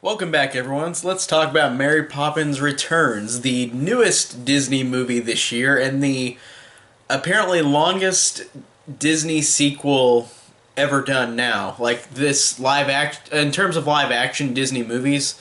Welcome back, everyone. So let's talk about Mary Poppins Returns, the newest Disney movie this year, and the apparently longest Disney sequel ever done now. Like this live act, in terms of live action Disney movies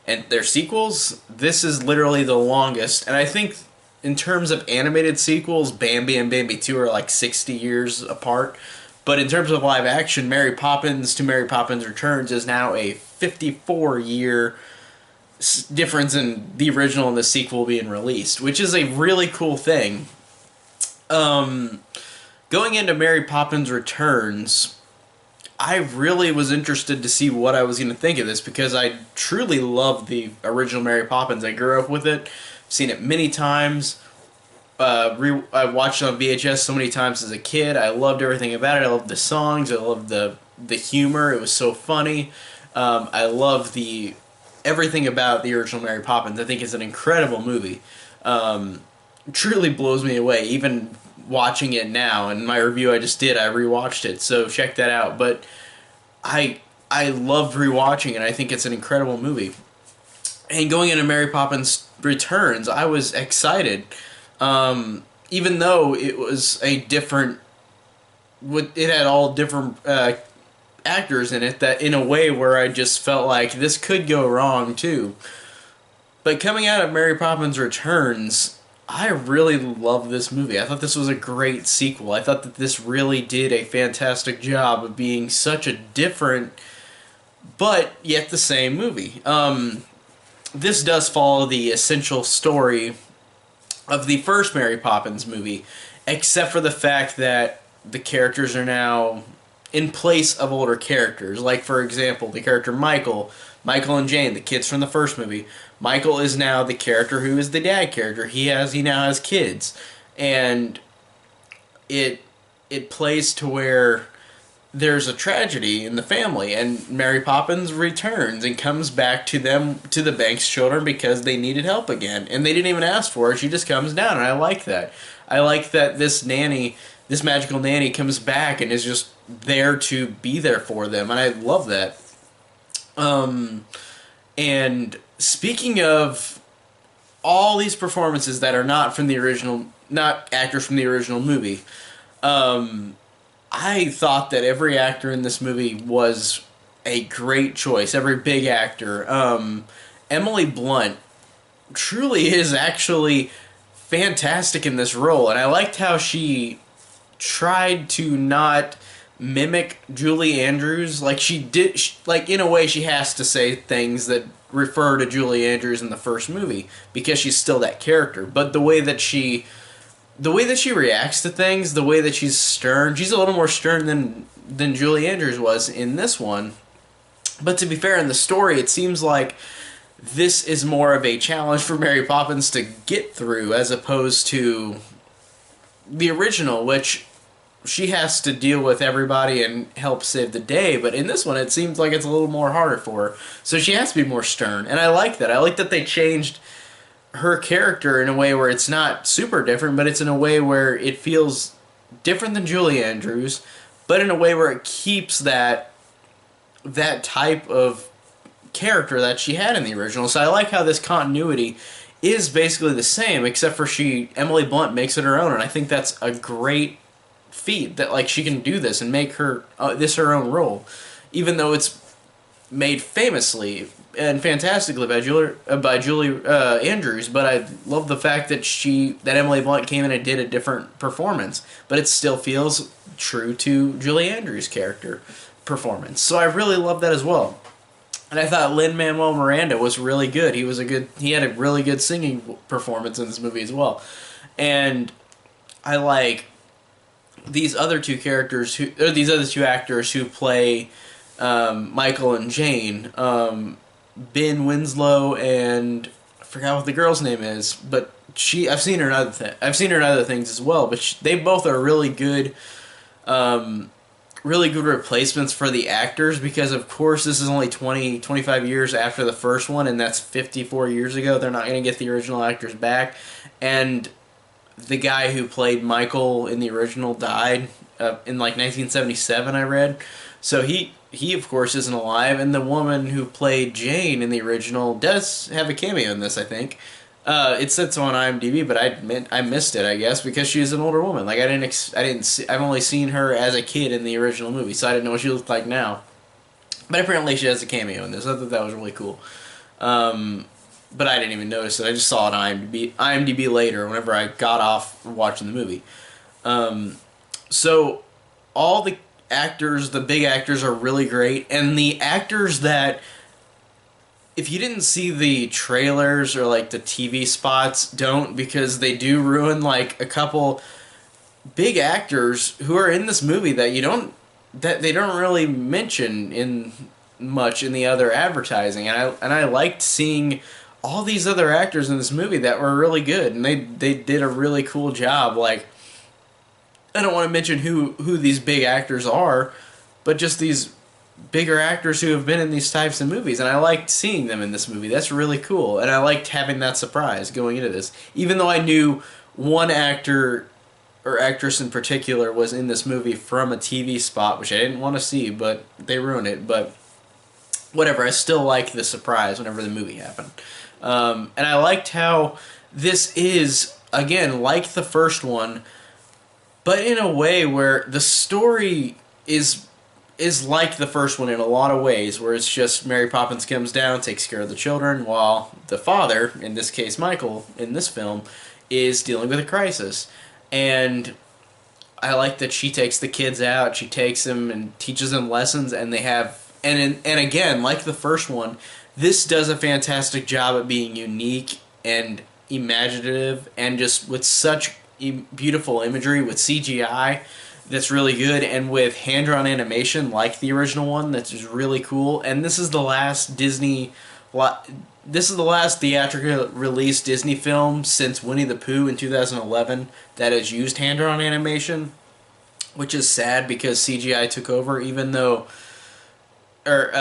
and their sequels, this is literally the longest. And I think in terms of animated sequels, Bambi and Bambi 2 are like 60 years apart. But in terms of live action, Mary Poppins to Mary Poppins Returns is now a 54-year difference in the original and the sequel being released, which is a really cool thing. Um, Going into Mary Poppins Returns, I really was interested to see what I was going to think of this because I truly love the original Mary Poppins. I grew up with it, seen it many times. I watched it on VHS so many times as a kid. I loved everything about it. I loved the songs. I loved the humor. It was so funny. I love the everything about the original Mary Poppins. I think it's an incredible movie. Truly blows me away. Even watching it now, in my review I just did, I rewatched it. So check that out. But I loved rewatching it. I think it's an incredible movie. And going into Mary Poppins Returns, I was excited. Even though it was a different, it had all different actors in it, that in a way where I just felt like this could go wrong too. But coming out of Mary Poppins Returns, I really love this movie. I thought this was a great sequel. I thought that this really did a fantastic job of being such a different, but yet the same movie. This does follow the essential story of the first Mary Poppins movie, except for the fact that the characters are now in place of older characters. Like, for example, the character Michael and Jane, the kids from the first movie. Michael is now the character who is the dad character. He now has kids, and it plays to where there's a tragedy in the family, and Mary Poppins returns and comes back to them, to the Banks children, because they needed help again, and they didn't even ask for it. She just comes down, and I like that. I like that this nanny, this magical nanny, comes back and is just there to be there for them, and I love that. And speaking of all these performances that are not from the original, not actors from the original movie, I thought that every actor in this movie was a great choice. Every big actor. Emily Blunt truly is actually fantastic in this role, and I liked how she tried to not mimic Julie Andrews. Like she did, like in a way, she has to say things that refer to Julie Andrews in the first movie because she's still that character. But the way that she reacts to things, the way that she's stern, she's a little more stern than Julie Andrews was in this one. But to be fair, in the story, it seems like this is more of a challenge for Mary Poppins to get through, as opposed to the original, which she has to deal with everybody and help save the day. But in this one, it seems like it's a little more harder for her. So she has to be more stern, and I like that. I like that they changed her character in a way where it's not super different, but it's in a way where it feels different than Julie Andrews, but in a way where it keeps that type of character that she had in the original. So I like how this continuity is basically the same, except for Emily Blunt makes it her own, and I think that's a great feat, that like she can do this and make her this her own role, even though it's made famously and fantastically by Julie Andrews. But I love the fact that Emily Blunt came in and did a different performance, but it still feels true to Julie Andrews' character performance. So I really love that as well. And I thought Lin-Manuel Miranda was really good. He had a really good singing performance in this movie as well. And I like these other two characters these other two actors who play Michael and Jane, Ben Winslow, and I forgot what the girl's name is, but I've seen her in other things as well. But they both are really good replacements for the actors, because of course this is only 25 years after the first one, and that's 54 years ago. They're not going to get the original actors back, and the guy who played Michael in the original died in like 1977, I read. So he he of course isn't alive, and the woman who played Jane in the original does have a cameo in this, I think. It sits on IMDb, but I missed it, I guess, because she's an older woman. Like I didn't see, I've only seen her as a kid in the original movie, so I didn't know what she looked like now. But apparently she has a cameo in this. I thought that was really cool. But I didn't even notice it. I just saw it on IMDb later, whenever I got off watching the movie. So all the actors, the big actors, are really great, and the actors that, if you didn't see the trailers or like the TV spots, don't, because they do ruin like a couple big actors who are in this movie that they don't really mention in much in the other advertising, and I liked seeing all these other actors in this movie that were really good, and they did a really cool job. Like, I don't want to mention who these big actors are, but just these bigger actors who have been in these types of movies, and I liked seeing them in this movie. That's really cool, and I liked having that surprise going into this, even though I knew one actor or actress in particular was in this movie from a TV spot, which I didn't want to see, but they ruined it. But whatever, I still liked the surprise whenever the movie happened. And I liked how this is, again, like the first one, but in a way where the story is like the first one in a lot of ways, where it's just Mary Poppins comes down, takes care of the children, while the father, in this case Michael, in this film, is dealing with a crisis. And I like that she takes the kids out, she takes them and teaches them lessons, and they have, and again, like the first one, this does a fantastic job at being unique and imaginative, and just with such beautiful imagery, with CGI that's really good, and with hand-drawn animation like the original one that's just really cool. And this is the last theatrical release Disney film since Winnie the Pooh in 2011 that has used hand-drawn animation, which is sad because CGI took over, even though, or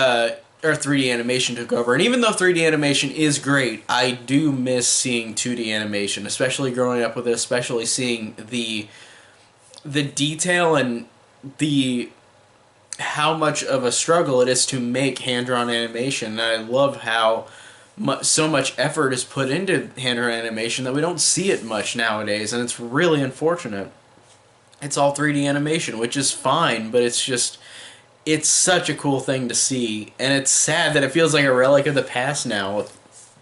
3D animation took over. And even though 3D animation is great, I do miss seeing 2D animation, especially growing up with it, especially seeing the detail and how much of a struggle it is to make hand-drawn animation. And I love how so much effort is put into hand-drawn animation that we don't see it much nowadays, and it's really unfortunate. It's all 3D animation, which is fine, but it's such a cool thing to see, and it's sad that it feels like a relic of the past now with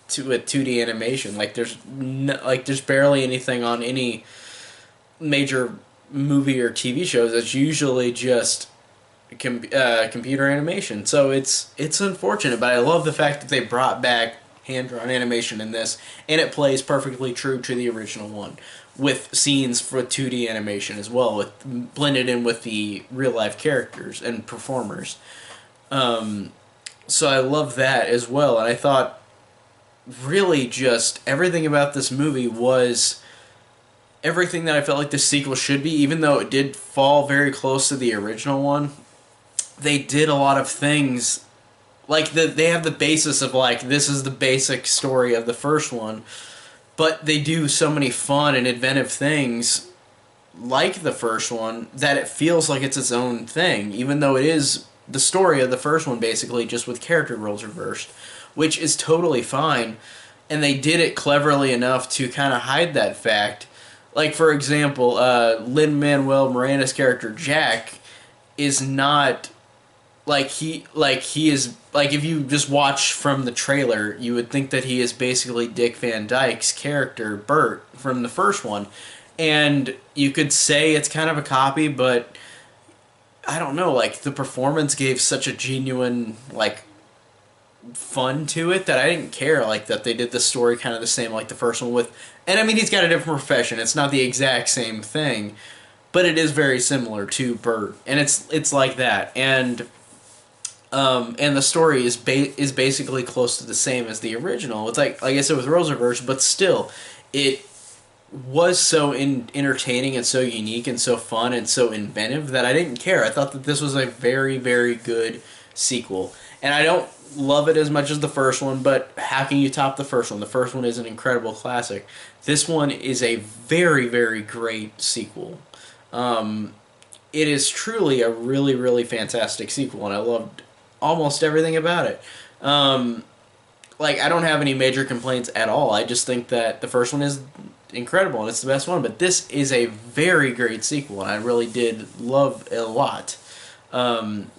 2D animation. Like there's barely anything on any major movie or TV shows. It's usually just computer animation. So it's unfortunate, but I love the fact that they brought back hand-drawn animation in this, and it plays perfectly true to the original one, with scenes for 2D animation as well, with blended in with the real-life characters and performers. So I love that as well, and I thought really just everything about this movie was everything that I felt like the sequel should be, even though it did fall very close to the original one. They did a lot of things, like they have the basis of like, this is the basic story of the first one, but they do so many fun and inventive things like the first one that it feels like it's its own thing, even though it is the story of the first one basically, just with character roles reversed, which is totally fine, and they did it cleverly enough to kind of hide that fact. Like, for example, Lin-Manuel Miranda's character Jack is not he is, like, if you just watch from the trailer, you would think that he is basically Dick Van Dyke's character Bert from the first one, and you could say it's kind of a copy, but I don't know, like, the performance gave such a genuine, like, fun to it that I didn't care, like, that they did the story kind of the same like the first one with, and I mean, he's got a different profession, it's not the exact same thing, but it is very similar to Bert, and it's like that, and the story is basically close to the same as the original. It's like I said with Roseverse, but still, it was so entertaining and so unique and so fun and so inventive that I didn't care. I thought that this was a very, very good sequel, and I don't love it as much as the first one, but how can you top the first one? The first one is an incredible classic. This one is a very, very great sequel. it is truly a really, really fantastic sequel, and I loved almost everything about it. Like, I don't have any major complaints at all. I just think that the first one is incredible and it's the best one, but this is a very great sequel, and I really did love it a lot. Um,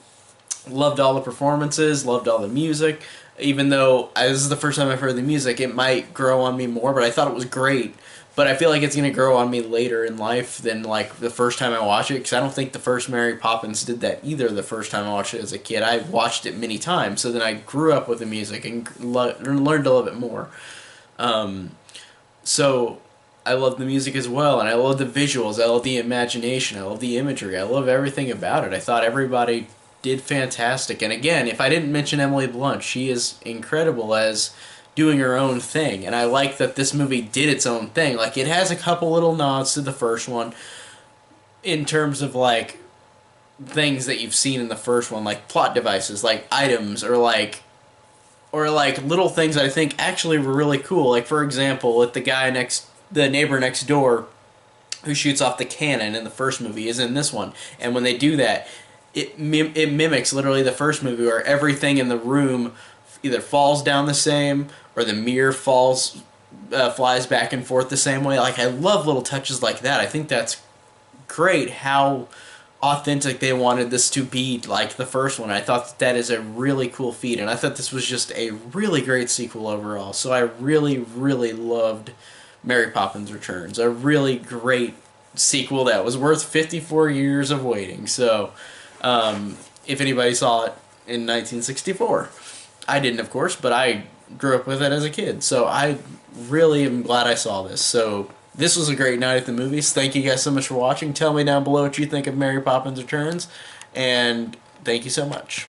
Loved all the performances, loved all the music. Even though this is the first time I've heard the music, it might grow on me more, but I thought it was great. But I feel like it's going to grow on me later in life than like the first time I watched it, because I don't think the first Mary Poppins did that either. The first time I watched it as a kid, I watched it many times, so then I grew up with the music and learned a little bit more. So I love the music as well, and I love the visuals. I love the imagination. I love the imagery. I love everything about it. I thought everybody did fantastic. And again, if I didn't mention Emily Blunt, she is incredible as doing her own thing. And I like that this movie did its own thing. Like, it has a couple little nods to the first one in terms of like things that you've seen in the first one, like plot devices, like items, or like little things that I think actually were really cool. Like, for example, with the neighbor next door who shoots off the cannon in the first movie is in this one. And when they do that, it mimics literally the first movie, where everything in the room either falls down the same or the mirror flies back and forth the same way. Like, I love little touches like that. I think that's great how authentic they wanted this to be, like the first one. I thought that is a really cool feat, and I thought this was just a really great sequel overall. So I really, really loved Mary Poppins Returns. A really great sequel that was worth 54 years of waiting. So, if anybody saw it in 1964. I didn't, of course, but I grew up with it as a kid. So I really am glad I saw this. So this was a great night at the movies. Thank you guys so much for watching. Tell me down below what you think of Mary Poppins Returns. And thank you so much.